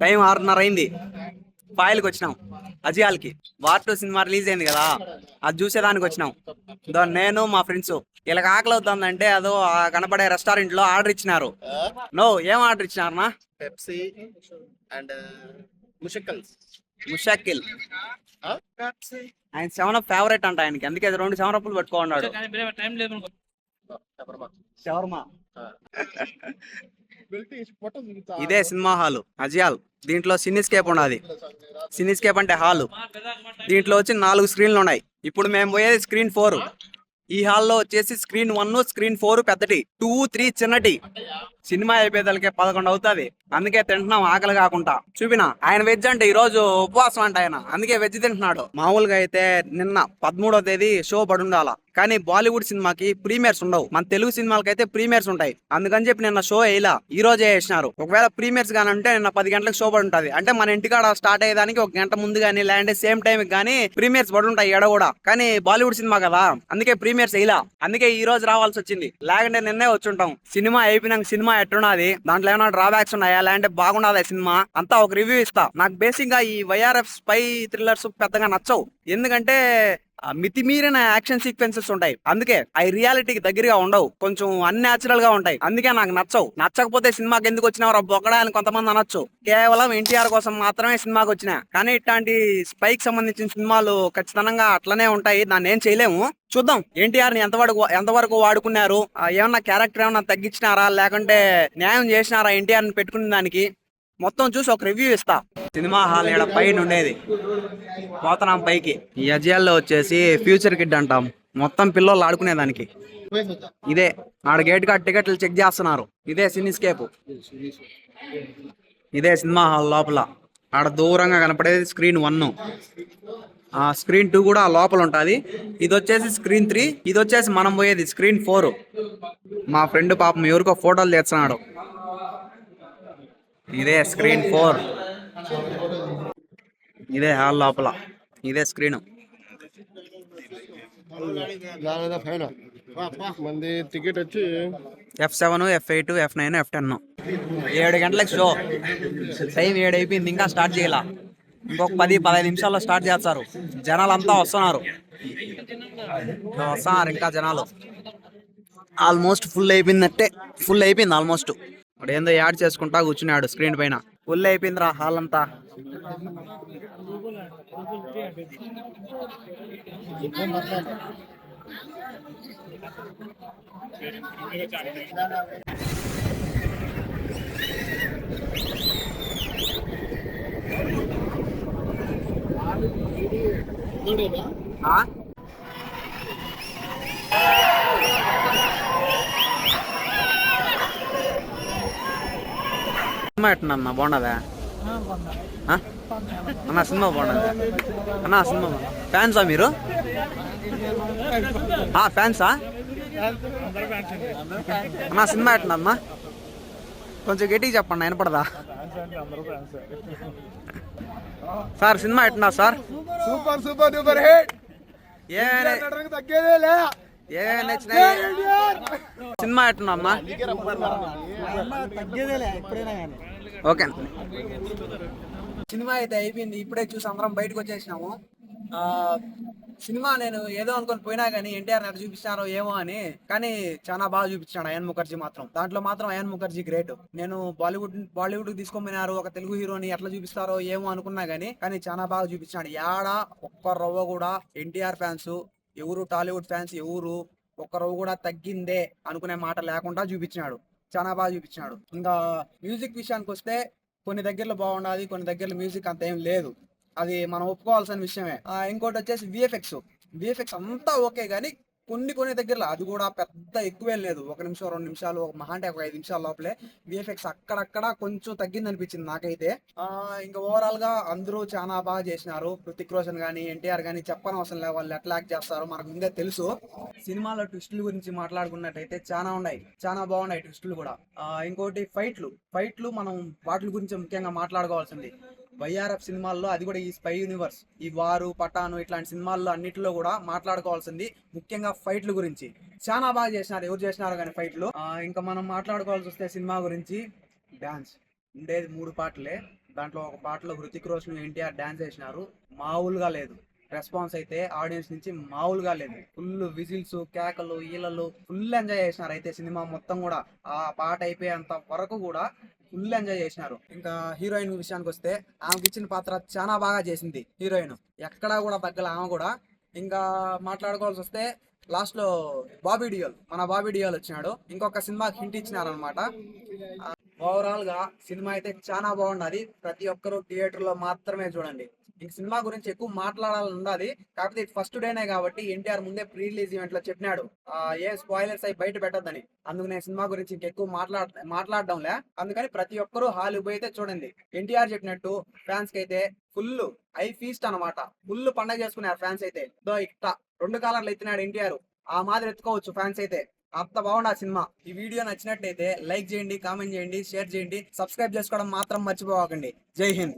Time 6:30 అయింది. ఫాయిల్కి వచ్చినాం అజియాల్కి. War 2 cinema release అయింది కదా, అది చూసేదానికి వచ్చినాం. నేను మా ఫ్రెండ్స్ వీళ్ళకి ఆకలి అవుతుందంటే అదో ఆ కనపడే రెస్టారెంట్ లో ఆర్డర్ ఇచ్చినారు. నో, ఏం ఆర్డర్ ఇచ్చినారనా? పెప్సీ అండ్ ముషక్కిల్. ఆయన 7 ఫేవరెట్ అంట ఆయనకి, అందుకే 2 7 పట్టుకున్నాడు. షవర్మా. ఇదే సినిమా హాల్ అజియాల్. దీంట్లో సినీస్కేప్ ఉన్నది. సినీస్కేప్ అంటే హాల్. దీంట్లో వచ్చి 4 స్క్రీన్లు ఉన్నాయి. ఇప్పుడు మేము పోయేది స్క్రీన్ 4. ఈ హాల్లో వచ్చేసి స్క్రీన్ 1, స్క్రీన్ 4 పెద్దటి, 2, 3 చిన్నటి. సినిమా అయిపోయేదానికి 11 అవుతుంది. అందుకే తింటున్నాం ఆకలి కాకుండా. చూపిన ఆయన వెజ్ అంటే ఈ రోజు ఉపవాసం అంట ఆయన, అందుకే వెజ్ తింటున్నాడు. మామూలుగా అయితే నిన్న 13వ తేదీ షో పడుండాల, కానీ బాలీవుడ్ సినిమాకి ప్రీమియర్స్ ఉండవు. మన తెలుగు సినిమాలకైతే ప్రీమియర్స్ ఉంటాయి. అందుకని చెప్పి నిన్న షో వేయలా, ఈ రోజే వేసినారు. ఒకవేళ ప్రీమియర్స్ గానీ అంటే నిన్న 10 గంటలకు షో పడి ఉంటుంది. అంటే మన ఇంటికాడ స్టార్ట్ అయ్యేదానికి 1 గంట ముందు గానీ లేదంటే సేమ్ టైం గానీ ప్రీమియర్స్ పడి ఉంటాయి ఎడ కూడా. కానీ బాలీవుడ్ సినిమా కదా, అందుకే ప్రీమియర్స్ వేయలా. అందుకే ఈ రోజు రావాల్సి వచ్చింది, లేకుంటే నిన్నే వచ్చుంటాం. సినిమా అయిపోయినాక సినిమా ఎట్టున్నది, దాంట్లో ఏమైనా డ్రాబ్యాక్స్ ఉన్నాయా లేదంటే బాగున్నదా సినిమా అంతా ఒక రివ్యూ ఇస్తా. నాకు బేసిక్ గా ఈ వైఆర్ఎఫ్ స్పై థ్రిల్లర్స్ పెద్దగా నచ్చవు. ఎందుకంటే మితిమీరిన యాక్షన్ సీక్వెన్సెస్ ఉంటాయి. అందుకే అవి రియాలిటీకి దగ్గరగా ఉండవు, కొంచెం అన్యాచురల్ గా ఉంటాయి. అందుకే నాకు నచ్చవు. నచ్చకపోతే సినిమాకి ఎందుకు వచ్చినావు బొక్కడా అని కొంతమంది అనొచ్చు. కేవలం ఎన్టీఆర్ కోసం మాత్రమే సినిమాకి వచ్చినా. కానీ ఇట్లాంటి స్పైకి సంబంధించిన సినిమాలు ఖచ్చితంగా అట్లనే ఉంటాయి, దాన్ని ఏం చేయలేము. చూద్దాం ఎన్టీఆర్ ని ఎంతవరకు వాడుకున్నారు, ఏమన్నా క్యారెక్టర్ ఏమన్నా తగ్గించినారా లేకుంటే న్యాయం చేసినారా ఎన్టీఆర్ ని పెట్టుకునే దానికి, మొత్తం చూసి ఒక రివ్యూ ఇస్తా. సినిమా హాల్ ఇక్కడ పైన ఉండేది, పోతనాం పైకి. ఈ అజియాల్లో వచ్చేసి ఫ్యూచర్ కిడ్ అంటాం, మొత్తం పిల్లలు ఆడుకునేదానికి. ఇదే ఆడ గేట్ గా టికెట్లు చెక్ చేస్తున్నారు. ఇదే సినీస్కేప్, ఇదే సినిమా హాల్ లోపల. ఆడ దూరంగా కనపడేది స్క్రీన్ 1, ఆ స్క్రీన్ 2 కూడా లోపల ఉంటుంది. ఇది వచ్చేసి స్క్రీన్ 3, ఇది వచ్చేసి మనం పోయేది స్క్రీన్ 4. మా ఫ్రెండ్ పాపం ఎవరికో ఫోటోలు తెస్తున్నాడు. ఇదే స్క్రీన్ 4, ఇదే హాల్ లోపల, ఇదే స్క్రీన్. టికెట్ వచ్చి F7, F8, F9, F10. 7 గంటలకు షో. టైం 7 అయిపోయింది, ఇంకా స్టార్ట్ చేయాల. ఇంకొక 10-15 నిమిషాల్లో స్టార్ట్ చేస్తారు. జనాలంతా వస్తున్నారు ఇంకా జనాలు. ఆల్మోస్ట్ ఫుల్ అయిపోయిందంటే ఫుల్ అయిపోయింది ఆల్మోస్ట్. ఇప్పుడు ఏందో యాడ్ చేసుకుంటా కూర్చున్నాడు స్క్రీన్ పైన. ఫుల్ అయిపోయిందిరా హాల్ అంతా. సినిమా ఎట్టున్నా బాగున్నదా అన్న? సినిమా బాగున్నదా అన్న? సినిమా ఫ్యాన్సా మీరు? ఫ్యాన్సా అన్న? సినిమా ఎట్టున్నా కొంచెం గట్టిగా చెప్పండి, వినపడదా సార్? సినిమా ఎట్టున్నా sir? Super super duper hit. Cinema ఎట్టున్నా అమ్మా? ఓకే, సినిమా అయితే అయిపోయింది. ఇప్పుడే చూసి అందరం బయటకు వచ్చేసినాము. సినిమా నేను ఏదో అనుకొని పోయినా కానీ ఎన్టీఆర్ ఎట్లా చూపించారో ఏమో అని, కానీ చాలా బాగా చూపించాడు అయాన్ ముఖర్జీ మాత్రం. దాంట్లో మాత్రం అయాన్ ముఖర్జీ గ్రేట్. నేను బాలీవుడ్ తీసుకొని ఒక తెలుగు హీరోని ఎట్లా చూపిస్తారో ఏమో అనుకున్నా కానీ చాలా బాగా చూపించాడు. యాడా ఒక్క రవ్వ కూడా ఎన్టీఆర్ ఫ్యాన్స్ ఎవరు, టాలీవుడ్ ఫ్యాన్స్ ఎవరు ఒక్క రవ్వ కూడా తగ్గిందే అనుకునే మాట లేకుండా చూపించినాడు. చాలా బాగా చూపించినాడు. ఇంకా మ్యూజిక్ విషయానికి వస్తే కొన్ని దగ్గరలో బాగుండాలి, కొన్ని దగ్గరలో మ్యూజిక్ అంత ఏం లేదు. అది మనం ఒప్పుకోవాల్సిన విషయమే. ఇంకోటి వచ్చేసి విఎఫ్ఎక్స్ అంతా ఓకే, కానీ కొన్ని దగ్గరలో అది కూడా పెద్ద ఎక్కువేం లేదు. 1 నిమిషం 2 నిమిషాలు, ఒక మహా అంటే ఒక 5 నిమిషాల లోపలే విఎఫ్ఎక్స్ అక్కడక్కడ కొంచెం తగ్గింది అనిపించింది నాకైతే. ఇంకా ఓవరాల్ గా అందరూ చాలా బాగా చేసినారు. హృతిక్ రోషన్ గానీ ఎన్టీఆర్ గానీ చెప్పనవసరం లేదు, వాళ్ళు ఎట్లా యాక్ట్ చేస్తారు మనకు ముందే తెలుసు. సినిమాలో ట్విస్టుల గురించి మాట్లాడుకున్నట్టయితే చాలా ఉన్నాయి, చాలా బాగున్నాయి ట్విస్టులు కూడా. ఇంకోటి ఫైట్లు మనం వాటి గురించి ముఖ్యంగా మాట్లాడుకోవాల్సింది. వైఆర్ఎఫ్ సినిమాల్లో, అది కూడా ఈ స్పై యూనివర్స్, ఈ వారు, పఠాను ఇట్లాంటి సినిమాల్లో అన్నిటిలో కూడా మాట్లాడుకోవాల్సింది ముఖ్యంగా ఫైట్ల గురించి. చాలా బాగా చేసినారు, ఎవరు చేసినారు కానీ ఫైట్లు. ఇంకా మనం మాట్లాడుకోవాల్సి వస్తే సినిమా గురించి, డాన్స్ ఉండేది 3 పాటలే. దాంట్లో ఒక పాటలో హృతిక్ రోషన్ ఎన్టీఆర్ డాన్స్ చేసినారు, మామూలుగా లేదు. రెస్పాన్స్ అయితే ఆడియన్స్ నుంచి మామూలుగా లేదు. ఫుల్ విజిల్స్, కేకలు, ఈలలు ఫుల్ ఎంజాయ్ చేసినారు. అయితే సినిమా మొత్తం కూడా ఆ పాట అయిపోయేంత వరకు కూడా ఫుల్ ఎంజాయ్ చేసినారు. ఇంకా హీరోయిన్ విషయానికి వస్తే ఆమెకి ఇచ్చిన పాత్ర చాలా బాగా చేసింది హీరోయిన్, ఎక్కడా కూడా తగ్గల ఆమె కూడా. ఇంకా మాట్లాడుకోవాల్సి వస్తే లాస్ట్ లో మన బాబీ డియోల్ వచ్చినాడు, ఇంకొక సినిమాకి హింట్ ఇచ్చినారనమాట. ఓవరాల్ గా సినిమా అయితే చాలా బాగున్నది. ప్రతి ఒక్కరూ థియేటర్ లో మాత్రమే చూడండి. ఇంక సినిమా గురించి ఎక్కువ మాట్లాడాలని ఉన్నది, కాకపోతే ఇది ఫస్ట్ డేనే కాబట్టి ఎన్టీఆర్ ముందే ప్రీ రిలీజ్ ఈవెంట్ లో చెప్పినాడు ఏం స్పాయిలర్స్ అయి బయట పెట్టద్దని. అందుకు నేను సినిమా గురించి ఇంకెక్కువ మాట్లాడడంలే. అందుకని ప్రతి ఒక్కరూ హాల్ పోయితే చూడండి. ఎన్టీఆర్ చెప్పినట్టు ఫ్యాన్స్ కి అయితే ఫుల్ ఐ ఫీస్ట్ అనమాట. ఫుల్ పండగ చేసుకున్నారు ఫ్యాన్స్ అయితే. ఇట్లా 2 కాలర్లు ఎత్తినాడు ఎన్టీఆర్, ఆ మాదిరి ఎత్తుకోవచ్చు ఫ్యాన్స్ అయితే. అంత బాగుంది ఆ సినిమా. ఈ వీడియో నచ్చినట్టయితే లైక్ చేయండి, కామెంట్ చేయండి, షేర్ చేయండి, సబ్స్క్రైబ్ చేసుకోవడం మాత్రం మర్చిపోకండి. జై హింద్.